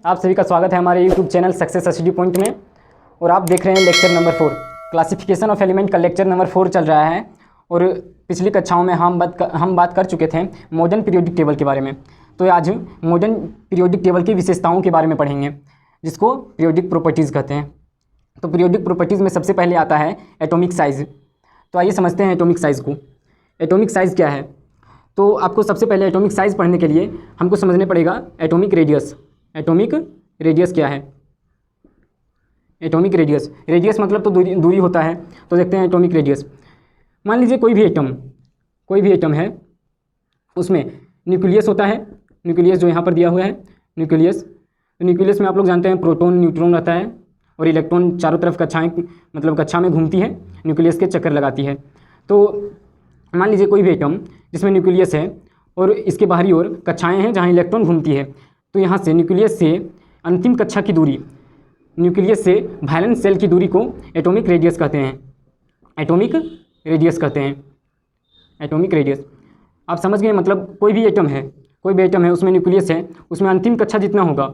आप सभी का स्वागत है हमारे YouTube channel success study point में। और आप देख रहे हैं lecture number 4, classification of element का लेक्चर नंबर 4 चल रहा है। और पिछली कक्षाओं में हम बात कर चुके थे मॉडर्न पीरियोडिक टेबल के बारे में। तो आज मॉडर्न पीरियोडिक टेबल की विशेषताओं के बारे में पढ़ेंगे, जिसको पीरियोडिक प्रॉपर्टीज़ कहते हैं। तो पीरियोडिक प्रॉपर्टीज़ में सबसे पहले आता है एटॉमिक साइज़। तो आइए समझते हैं एटॉमिक साइज़ को। एटॉमिक साइज़ क्या है? तो आपको सबसे पहले एटॉमिक साइज़ पढ़ने के लिए हमको समझने पड़ेगा एटॉमिक रेडियस। एटॉमिक रेडियस क्या है? एटॉमिक रेडियस मतलब तो दूरी होता है। तो देखते हैं एटॉमिक रेडियस। मान लीजिए कोई भी एटम है, उसमें न्यूक्लियस होता है। न्यूक्लियस जो यहाँ पर दिया हुआ है न्यूक्लियस। तो न्यूक्लियस में आप लोग जानते हैं प्रोटॉन न्यूट्रॉन रहता है और इलेक्ट्रॉन चारों तरफ कक्षा में घूमती है, न्यूक्लियस के चक्कर लगाती है। तो मान लीजिए कोई भी एटम जिसमें न्यूक्लियस है और इसके बाहरी ओर कक्षाएँ हैं जहाँ इलेक्ट्रॉन घूमती है। तो यहाँ से न्यूक्लियस से अंतिम कक्षा की दूरी, न्यूक्लियस से वैलेंस शेल की दूरी को एटॉमिक रेडियस कहते हैं। एटॉमिक रेडियस आप समझ गए। मतलब कोई भी एटम है उसमें न्यूक्लियस है, उसमें अंतिम कक्षा जितना होगा,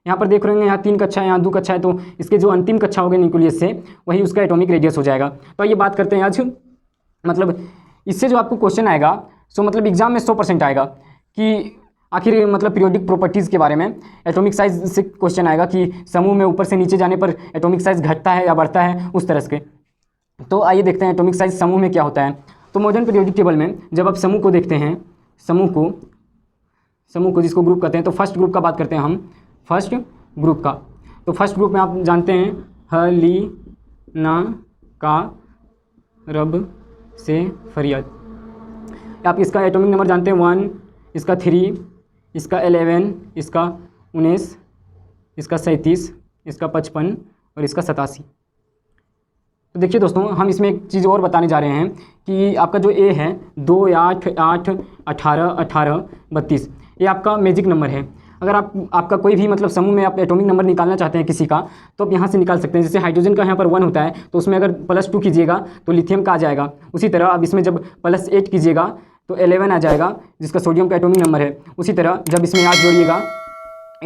यहाँ पर देख रहे हैं यहाँ 3 कक्षा है, यहाँ 2 कक्षा है, तो इसके जो अंतिम कक्षा होगी न्यूक्लियस से वही उसका एटॉमिक रेडियस हो जाएगा। तो ये बात करते हैं आज। मतलब इससे जो आपको क्वेश्चन आएगा सो मतलब एग्जाम में 100% आएगा कि आखिर मतलब पीरियोडिक प्रॉपर्टीज़ के बारे में एटॉमिक साइज से क्वेश्चन आएगा कि समूह में ऊपर से नीचे जाने पर एटॉमिक साइज घटता है या बढ़ता है, उस तरह के। तो आइए देखते हैं एटॉमिक साइज समूह में क्या होता है। तो मॉडर्न पीरियोडिक टेबल में जब आप समूह को देखते हैं, समूह को जिसको ग्रुप कहते हैं, तो फर्स्ट ग्रुप का बात करते हैं हम। फर्स्ट ग्रुप का, तो फर्स्ट ग्रुप में आप जानते हैं ह, ली, ना, का, रब, से, फरियाद। आप इसका एटॉमिक नंबर जानते हैं 1, इसका 3, इसका 11, इसका 19, इसका 37, इसका 55 और इसका 87। तो देखिए दोस्तों, हम इसमें एक चीज़ और बताने जा रहे हैं कि आपका जो ए है 2, 8, 8, 18, 18, 32, ये आपका मैजिक नंबर है। अगर आपका कोई भी मतलब समूह में आप एटॉमिक नंबर निकालना चाहते हैं किसी का, तो आप यहाँ से निकाल सकते हैं। जैसे हाइड्रोजन का यहाँ पर 1 होता है, तो उसमें अगर +2 कीजिएगा तो लिथियम का आ जाएगा। उसी तरह अब इसमें जब +8 कीजिएगा तो 11 आ जाएगा, जिसका सोडियम का एटॉमिक नंबर है। उसी तरह जब इसमें 8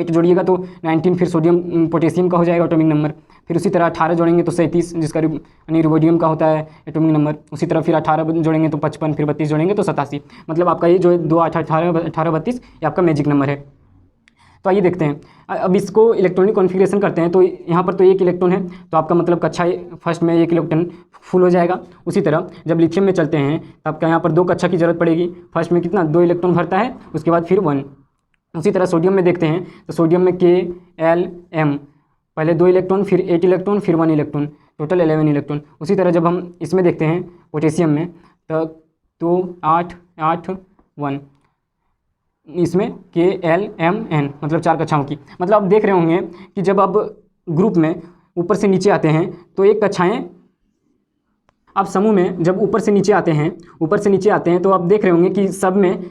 जोड़िएगा तो 19, फिर सोडियम पोटेशियम का हो जाएगा एटॉमिक नंबर। फिर उसी तरह 18 जोड़ेंगे तो 37, जिसका यानी रुबोडियम का होता है एटॉमिक नंबर। उसी तरह फिर 18 जोड़ेंगे तो 55, फिर 32 जोड़ेंगे तो 87। मतलब आपका ये जो 2, 8, 18, 32 ये आपका मैजिक नंबर है। तो आइए देखते हैं। अब इसको इलेक्ट्रॉनिक कॉन्फ़िगरेशन करते हैं। तो यहाँ पर तो 1 इलेक्ट्रॉन है, तो आपका मतलब कक्षा फर्स्ट में 1 इलेक्ट्रॉन फुल हो जाएगा। उसी तरह जब लिथियम में चलते हैं तो आपका यहाँ पर 2 कक्षा की ज़रूरत पड़ेगी। फर्स्ट में कितना 2 इलेक्ट्रॉन भरता है, उसके बाद फिर 1। उसी तरह सोडियम में देखते हैं तो सोडियम में K, L, M, पहले 2 इलेक्ट्रॉन, फिर 8 इलेक्ट्रॉन, फिर 1 इलेक्ट्रॉन, टोटल 11 इलेक्ट्रॉन। उसी तरह जब हम इसमें देखते हैं पोटेशियम में तो 2, 8, 8, 1, इसमें K, L, M, N, मतलब 4 कक्षाओं की। मतलब आप देख रहे होंगे कि जब आप ग्रुप में ऊपर से नीचे आते हैं तो 1 कक्षाएँ, आप समूह में जब ऊपर से नीचे आते हैं तो आप देख रहे होंगे कि सब में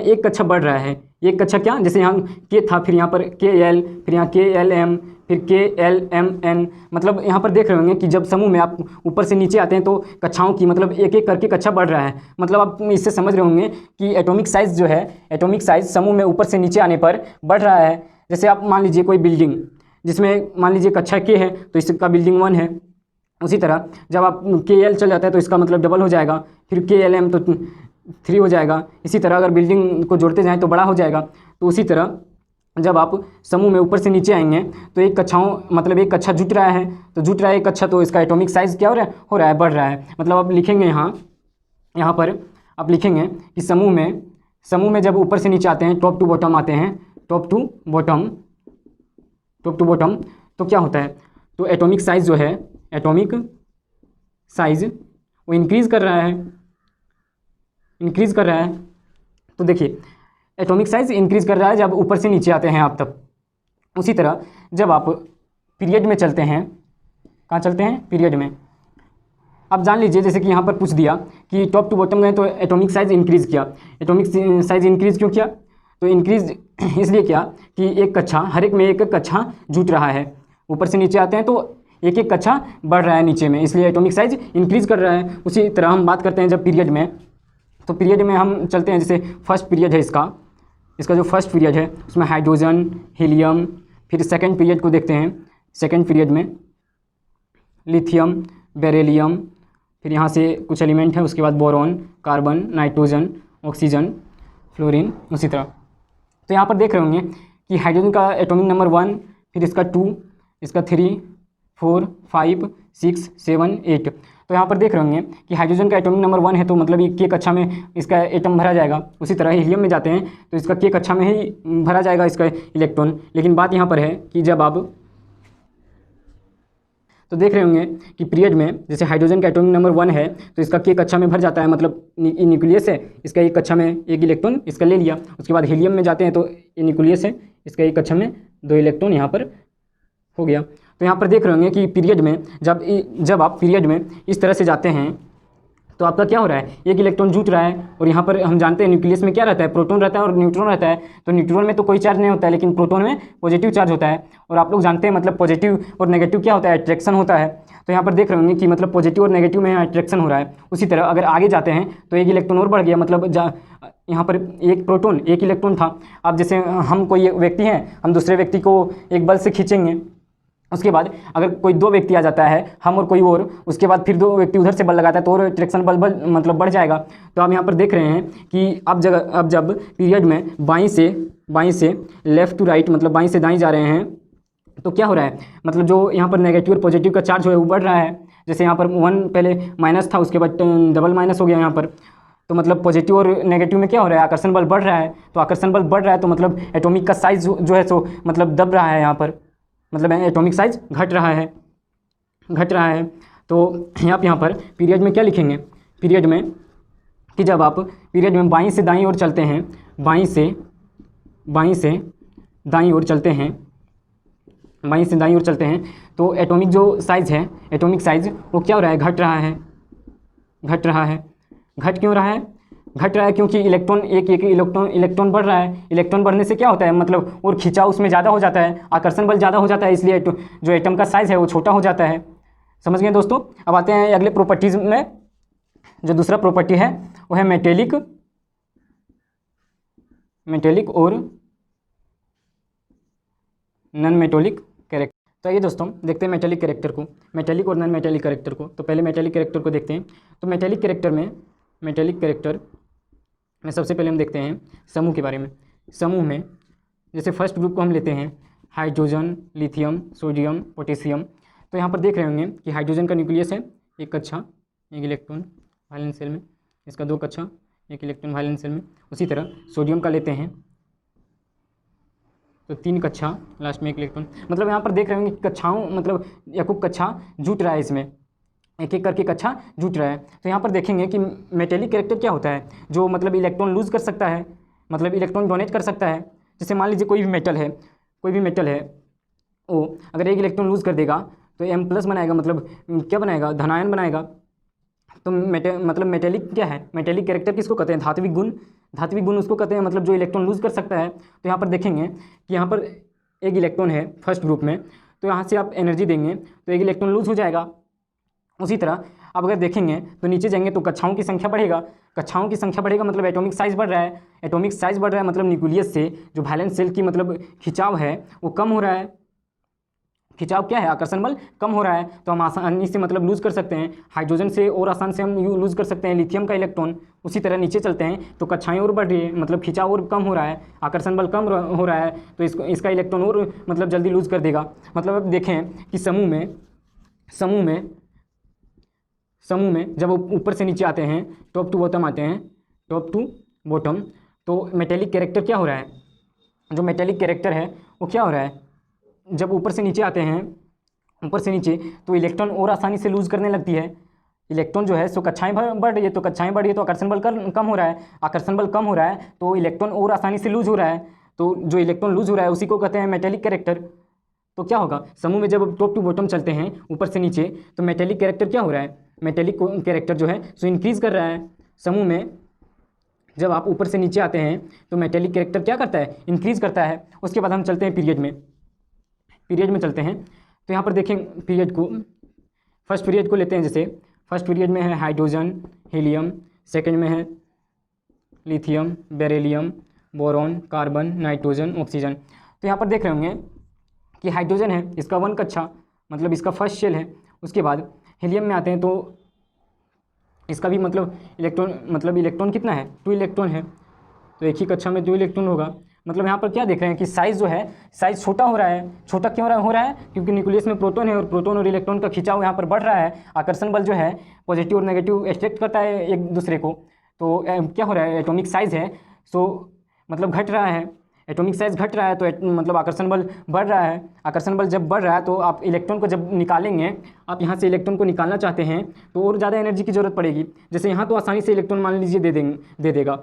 1 कक्षा बढ़ रहा है। 1 कक्षा क्या, जैसे यहाँ K था, फिर यहाँ पर KL, फिर यहाँ KLM, फिर KLMN। मतलब यहाँ पर देख रहे होंगे कि जब समूह में आप ऊपर से नीचे आते हैं तो कक्षाओं की मतलब एक एक करके कक्षा बढ़ रहा है। मतलब आप इससे समझ रहे होंगे कि एटॉमिक साइज़ जो है, एटॉमिक साइज़ समूह में ऊपर से नीचे आने पर बढ़ रहा है। जैसे आप मान लीजिए कोई बिल्डिंग जिसमें मान लीजिए कक्षा K है तो इसका बिल्डिंग 1 है। उसी तरह जब आप KL चल जाता है तो इसका मतलब डबल हो जाएगा, फिर KLM तो 3 हो जाएगा। इसी तरह अगर बिल्डिंग को जोड़ते जाएँ तो बड़ा हो जाएगा। तो उसी तरह जब आप समूह में ऊपर से नीचे आएंगे तो 1 कक्षा जुट रहा है, तो जुट रहा है 1 कक्षा, तो इसका एटॉमिक साइज़ क्या हो रहा है, बढ़ रहा है। मतलब आप लिखेंगे यहाँ पर आप लिखेंगे कि समूह में जब ऊपर से नीचे आते हैं, टॉप टू बॉटम आते हैं, टॉप टू बॉटम, तो क्या होता है, तो एटॉमिक साइज़ जो है, एटॉमिक साइज़ वो इंक्रीज़ कर रहा है। तो देखिए एटॉमिक साइज़ इंक्रीज़ कर रहा है जब ऊपर से नीचे आते हैं आप तब। उसी तरह जब आप पीरियड में चलते हैं, कहाँ चलते हैं, पीरियड में, आप जान लीजिए जैसे कि यहाँ पर पूछ दिया कि टॉप टू बॉटम गए तो एटॉमिक साइज़ इंक्रीज़ किया। एटॉमिक साइज़ इंक्रीज़ क्यों किया, तो इंक्रीज़ इसलिए किया कि 1 कक्षा, हर एक में 1 कक्षा जुट रहा है। ऊपर से नीचे आते हैं तो 1 कक्षा बढ़ रहा है नीचे में, इसलिए एटॉमिक साइज़ इंक्रीज़ कर रहा है। उसी तरह हम बात करते हैं जब पीरियड में, तो पीरियड में हम चलते हैं। जैसे फर्स्ट पीरियड है इसका जो फर्स्ट पीरियड है उसमें हाइड्रोजन, हीलियम, फिर सेकेंड पीरियड को देखते हैं। सेकेंड पीरियड में लिथियम, बेरिलियम, फिर यहाँ से कुछ एलिमेंट है, उसके बाद boron, carbon, nitrogen, oxygen, fluorine, उसी तरह। तो यहाँ पर देख रहे होंगे कि हाइड्रोजन का एटॉमिक नंबर 1, फिर इसका 2, इसका 3, 4, 5, 6, 7, 8। तो यहाँ पर देख रहे होंगे कि हाइड्रोजन का एटॉमिक नंबर 1 है तो मतलब ये के कक्षा में इसका एटम भरा जाएगा। उसी तरह हीलियम में जाते हैं तो इसका के कक्षा में ही भरा जाएगा इसका इलेक्ट्रॉन। लेकिन बात यहाँ पर है कि जब आप तो देख रहे होंगे कि पीरियड में जैसे हाइड्रोजन का एटॉमिक नंबर 1 है तो इसका के कक्षा में भर जाता है, मतलब न्यूक्लियस है, इसका एक कक्षा में एक इलेक्ट्रॉन इसका ले लिया। उसके बाद हीलियम में जाते हैं तो ये न्यूक्लियस है, इसका एक कक्षा में 2 इलेक्ट्रॉन यहाँ पर हो गया। तो यहाँ पर देख रहे होंगे कि पीरियड में जब आप पीरियड में इस तरह से जाते हैं तो आपका क्या हो रहा है, एक इलेक्ट्रॉन जुट रहा है। और यहाँ पर हम जानते हैं न्यूक्लियस में क्या रहता है, प्रोटॉन रहता है और न्यूट्रॉन रहता है। तो न्यूट्रॉन में तो कोई चार्ज नहीं होता है, लेकिन प्रोटॉन में पॉजिटिव चार्ज होता है। और आप लोग जानते हैं मतलब पॉजिटिव और नेगेटिव क्या होता है, अट्रैक्शन होता है। तो यहाँ पर देख रहे होंगे कि मतलब पॉजिटिव और नेगेटिव में अट्रैक्शन हो रहा है। उसी तरह अगर आगे जाते हैं तो एक इलेक्ट्रॉन और बढ़ गया, मतलब यहाँ पर एक प्रोटॉन एक इलेक्ट्रॉन था। अब जैसे हम कोई व्यक्ति हैं, हम दूसरे व्यक्ति को एक बल से खींचेंगे, उसके बाद अगर कोई 2 व्यक्ति आ जाता है, हम और कोई और, उसके बाद फिर 2 व्यक्ति उधर से बल लगाता है तो और अट्रैक्शन बल मतलब बढ़ जाएगा। तो आप यहाँ पर देख रहे हैं कि अब जब पीरियड में बाईं से लेफ़्ट टू राइट, मतलब बाईं से दाईं जा रहे हैं तो क्या हो रहा है, मतलब जो यहाँ पर नेगेटिव और पॉजिटिव का चार्ज है वो बढ़ रहा है। जैसे यहाँ पर 1 पहले माइनस था, उसके बाद डबल माइनस हो गया यहाँ पर। तो मतलब पॉजिटिव और नेगेटिव में क्या हो रहा है, आकर्षण बल बढ़ रहा है। तो आकर्षण बल बढ़ रहा है तो मतलब एटॉमिक का साइज जो है सो मतलब दब रहा है यहाँ पर, मतलब एटॉमिक साइज घट रहा है। तो आप यहाँ पर पीरियड में क्या लिखेंगे, पीरियड में कि जब आप पीरियड में बाईं से दाईं ओर चलते हैं, बाईं से दाईं ओर चलते हैं तो एटॉमिक जो साइज़ है, एटॉमिक साइज़ वो क्या हो रहा है, घट रहा है। घट क्यों रहा है, घट रहा है क्योंकि इलेक्ट्रॉन एक इलेक्ट्रॉन बढ़ रहा है। इलेक्ट्रॉन बढ़ने से क्या होता है, मतलब और खिंचाव उसमें ज़्यादा हो जाता है, आकर्षण बल ज़्यादा हो जाता है, इसलिए जो एटम का साइज़ है वो छोटा हो जाता है। समझ गए दोस्तों। अब आते हैं अगले प्रॉपर्टीज़ में। जो दूसरा प्रॉपर्टी है वो है मेटेलिक और नॉन मेटेलिक कैरेक्टर। तो ये दोस्तों देखते हैं मेटेलिक कैरेक्टर को, मेटेलिक और नॉन मेटेलिक कैरेक्टर को। तो पहले मेटेलिक कैरेक्टर को देखते हैं। तो मेटेलिक कैरेक्टर में सबसे पहले हम देखते हैं समूह के बारे में। समूह में जैसे फर्स्ट ग्रुप को हम लेते हैं हाइड्रोजन, लिथियम, सोडियम, पोटेशियम। तो यहाँ पर देख रहे होंगे कि हाइड्रोजन का न्यूक्लियस है, एक कक्षा एक इलेक्ट्रॉन वैलेंस शेल में, इसका 2 कक्षा एक इलेक्ट्रॉन वैलेंस शेल में। उसी तरह सोडियम का लेते हैं तो 3 कक्षा लास्ट में एक इलेक्ट्रॉन। मतलब यहाँ पर देख रहे होंगे कि कक्षाओं मतलब एक कक्षा जुट रहा है, इसमें एक एक करके कक्षा जुट रहा है। तो यहाँ पर देखेंगे कि मेटेलिक कैरेक्टर क्या होता है, जो मतलब इलेक्ट्रॉन लूज़ कर सकता है, मतलब इलेक्ट्रॉन डोनेट कर सकता है। जैसे मान लीजिए कोई भी मेटल है वो अगर एक इलेक्ट्रॉन लूज़ कर देगा तो M+ बनाएगा, मतलब क्या बनाएगा, धनायन बनाएगा। तो मतलब मेटेलिक क्या है, मेटेलिक कैरेक्टर किसको कहते हैं, धात्विक गुण उसको कहते हैं, मतलब जो इलेक्ट्रॉन लूज़ कर सकता है। तो यहाँ पर देखेंगे कि यहाँ पर एक इलेक्ट्रॉन है फर्स्ट ग्रुप में, तो यहाँ से आप एनर्जी देंगे तो एक इलेक्ट्रॉन लूज़ हो जाएगा। उसी तरह आप अगर देखेंगे तो नीचे जाएंगे तो कक्षाओं की संख्या बढ़ेगा, मतलब एटॉमिक साइज़ बढ़ रहा है, मतलब न्यूक्लियस से जो वैलेंस शेल की मतलब खिंचाव है वो कम हो रहा है। खिंचाव क्या है, आकर्षण बल कम हो रहा है। तो हम आसानी से मतलब लूज़ कर सकते हैं, हाइड्रोजन से और आसान से हम लूज़ कर सकते हैं लिथियम का इलेक्ट्रॉन। उसी तरह नीचे चलते हैं तो कक्षाएं और बढ़ रही है, मतलब खिंचाव और कम हो रहा है, आकर्षण बल कम हो रहा है, तो इसका इलेक्ट्रॉन और मतलब जल्दी लूज़ कर देगा। मतलब अब देखें कि समूह में जब ऊपर से नीचे आते हैं, टॉप टू बॉटम, तो मेटेलिक कैरेक्टर क्या हो रहा है, जो मेटेलिक कैरेक्टर है वो क्या हो रहा है, जब ऊपर से नीचे आते हैं, तो इलेक्ट्रॉन और आसानी से लूज़ करने लगती है। इलेक्ट्रॉन जो है सो कक्षाएं बढ़ रही है, तो आकर्षण बल कम हो रहा है, तो इलेक्ट्रॉन और आसानी से लूज़ हो रहा है। तो जो इलेक्ट्रॉन लूज़ हो रहा है उसी को कहते हैं मेटेलिक कैरेक्टर। तो क्या होगा, समूह में जब टॉप टू बॉटम चलते हैं ऊपर से नीचे, तो मेटेलिक कैरेक्टर क्या हो रहा है, मेटेलिक कैरेक्टर जो है सो इंक्रीज़ कर रहा है। समूह में जब आप ऊपर से नीचे आते हैं तो मेटेलिक कैरेक्टर क्या करता है, इंक्रीज़ करता है। उसके बाद हम चलते हैं पीरियड में चलते हैं। तो यहाँ पर देखें फर्स्ट पीरियड को लेते हैं। जैसे फर्स्ट पीरियड में है हाइड्रोजन, हीलियम, सेकंड में है lithium, beryllium, boron, carbon, nitrogen, oxygen. तो यहाँ पर देख रहे होंगे कि हाइड्रोजन है इसका 1 कक्षा, मतलब इसका फर्स्ट शेल है। उसके बाद हीलियम में आते हैं तो इसका भी मतलब इलेक्ट्रॉन कितना है, 2 इलेक्ट्रॉन है, तो एक ही कक्षा में 2 इलेक्ट्रॉन होगा। मतलब यहाँ पर क्या देख रहे हैं कि साइज़ जो है साइज़ छोटा हो रहा है। छोटा क्यों हो रहा है क्योंकि न्यूक्लियस में प्रोटॉन है और प्रोटॉन और इलेक्ट्रॉन का खिंचाव यहाँ पर बढ़ रहा है। आकर्षण बल जो है पॉजिटिव और नेगेटिव अट्रैक्ट करता है एक दूसरे को, तो क्या हो रहा है, एटॉमिक साइज़ है सो मतलब घट रहा है, एटॉमिक साइज़ घट रहा है तो मतलब आकर्षण बल बढ़ रहा है। आकर्षण बल जब बढ़ रहा है तो आप इलेक्ट्रॉन को जब निकालेंगे, आप यहाँ से इलेक्ट्रॉन को निकालना चाहते हैं तो और ज़्यादा एनर्जी की ज़रूरत पड़ेगी। जैसे यहाँ तो आसानी से इलेक्ट्रॉन मान लीजिए दे देगा,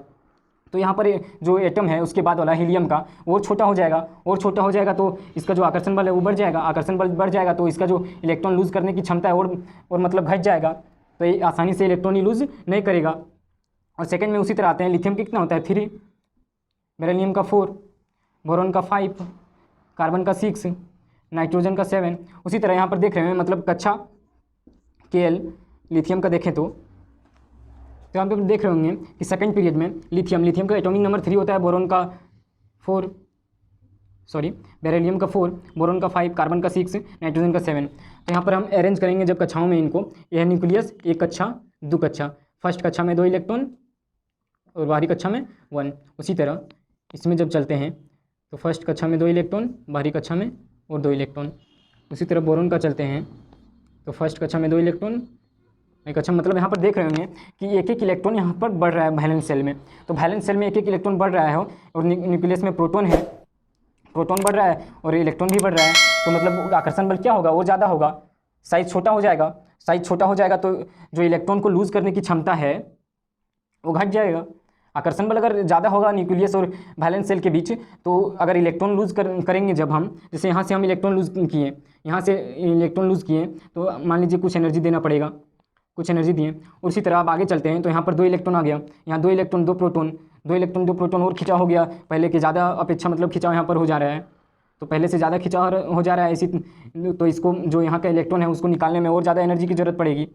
तो यहाँ पर जो एटम है उसके बाद वाला हीलियम का वो छोटा हो जाएगा, और छोटा हो जाएगा तो इसका जो आकर्षण बल है वो बढ़ जाएगा। आकर्षण बल बढ़ जाएगा तो इसका जो इलेक्ट्रॉन लूज़ करने की क्षमता है और मतलब घट जाएगा, तो ये आसानी से इलेक्ट्रॉन ही लूज़ नहीं करेगा। और सेकंड में उसी तरह आते हैं, लिथियम कितना होता है 3, बेरिलियम का 4, बोरॉन का 5, कार्बन का 6, नाइट्रोजन का 7। उसी तरह यहाँ पर देख रहे हैं मतलब कक्षा KL लिथियम का देखें तो यहाँ पर देख रहे होंगे कि सेकंड पीरियड में लिथियम का एटॉमिक नंबर 3 होता है, बोरॉन का 4, बेरिलियम का 4, बोरॉन का 5, कार्बन का 6, नाइट्रोजन का 7। तो यहाँ पर हम अरेंज करेंगे जब कक्षाओं में इनको, यह न्यूक्लियस एक कक्षा 2 कक्षा, फर्स्ट कक्षा में 2 इलेक्ट्रॉन और बाहरी कक्षा में 1। उसी तरह इसमें जब चलते हैं तो फर्स्ट कक्षा में 2 इलेक्ट्रॉन, बाहरी कक्षा में और 2 इलेक्ट्रॉन। उसी तरह बोरॉन का चलते हैं तो फर्स्ट कक्षा में 2 इलेक्ट्रॉन, एक अच्छा मतलब यहाँ पर देख रहे होंगे कि एक एक इलेक्ट्रॉन यहाँ पर बढ़ रहा है वैलेंस सेल में। तो वैलेंस सेल में एक एक इलेक्ट्रॉन बढ़ रहा है और न्यूक्लियस में प्रोटॉन है, प्रोटॉन बढ़ रहा है और इलेक्ट्रॉन भी बढ़ रहा है, तो मतलब आकर्षण बल क्या होगा, और ज़्यादा होगा, साइज़ छोटा हो जाएगा। साइज़ छोटा हो जाएगा तो जो इलेक्ट्रॉन को लूज़ करने की क्षमता है वो घट जाएगा। आकर्षण बल अगर ज़्यादा होगा न्यूक्लियस और वैलेंस सेल के बीच, तो अगर इलेक्ट्रॉन लूज़ करेंगे जब हम, जैसे यहाँ से हम इलेक्ट्रॉन लूज़ किए, यहाँ से इलेक्ट्रॉन लूज़ किए तो मान लीजिए कुछ एनर्जी देना पड़ेगा, कुछ एनर्जी दिए। और उसी तरह आप आगे चलते हैं तो यहाँ पर 2 इलेक्ट्रॉन आ गया, यहाँ 2 इलेक्ट्रॉन 2 प्रोटॉन, 2 इलेक्ट्रॉन 2 प्रोटॉन और खिंचाव हो गया पहले के ज़्यादा अपेक्षा, मतलब खिंचाव यहाँ पर हो जा रहा है, तो पहले से ज़्यादा खिंचाव हो जा रहा है ऐसी, तो इसको जो यहाँ का इलेक्ट्रॉन है उसको निकालने में और ज़्यादा एनर्जी की ज़रूरत पड़ेगी।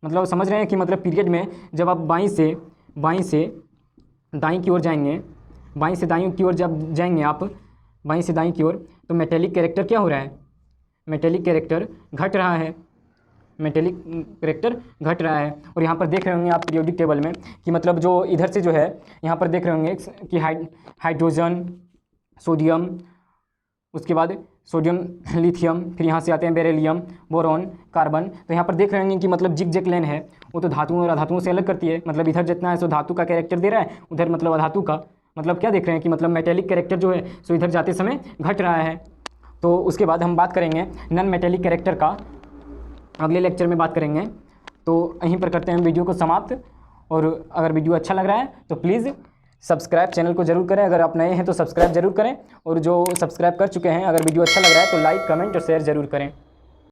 मतलब समझ रहे हैं कि मतलब पीरियड में जब आप बाईं से दाईं की ओर जाएंगे, बाईं से दाईं की ओर जब जाएंगे आप बाईं से दाईं की ओर, तो मेटेलिक कैरेक्टर क्या हो रहा है, मेटेलिक कैरेक्टर घट रहा है, मेटेलिक कैरेक्टर घट रहा है। और यहाँ पर देख रहे होंगे आप पीरियोडिक टेबल में कि मतलब जो इधर से जो है यहाँ पर देख रहे होंगे कि हाइड्रोजन, सोडियम, उसके बाद सोडियम, लिथियम, फिर यहाँ से आते हैं बेरिलियम, बोरॉन, कार्बन। तो यहाँ पर देख रहे होंगे कि मतलब जिग लेन है, वो तो धातुओं और अधातुओं से अलग करती है। मतलब इधर जितना है सो धातु का कैरेक्टर दे रहा है, उधर मतलब अधातु का। मतलब क्या देख रहे हैं कि मतलब मेटेलिक कैरेक्टर जो है सो इधर जाते समय घट रहा है। तो उसके बाद हम बात करेंगे नॉन मेटेलिक कैरेक्टर का, अगले लेक्चर में बात करेंगे। तो यहीं पर करते हैं वीडियो को समाप्त। और अगर वीडियो अच्छा लग रहा है तो प्लीज़ सब्सक्राइब चैनल को जरूर करें, अगर आप नए हैं तो सब्सक्राइब जरूर करें, और जो सब्सक्राइब कर चुके हैं अगर वीडियो अच्छा लग रहा है तो लाइक, कमेंट और शेयर जरूर करें।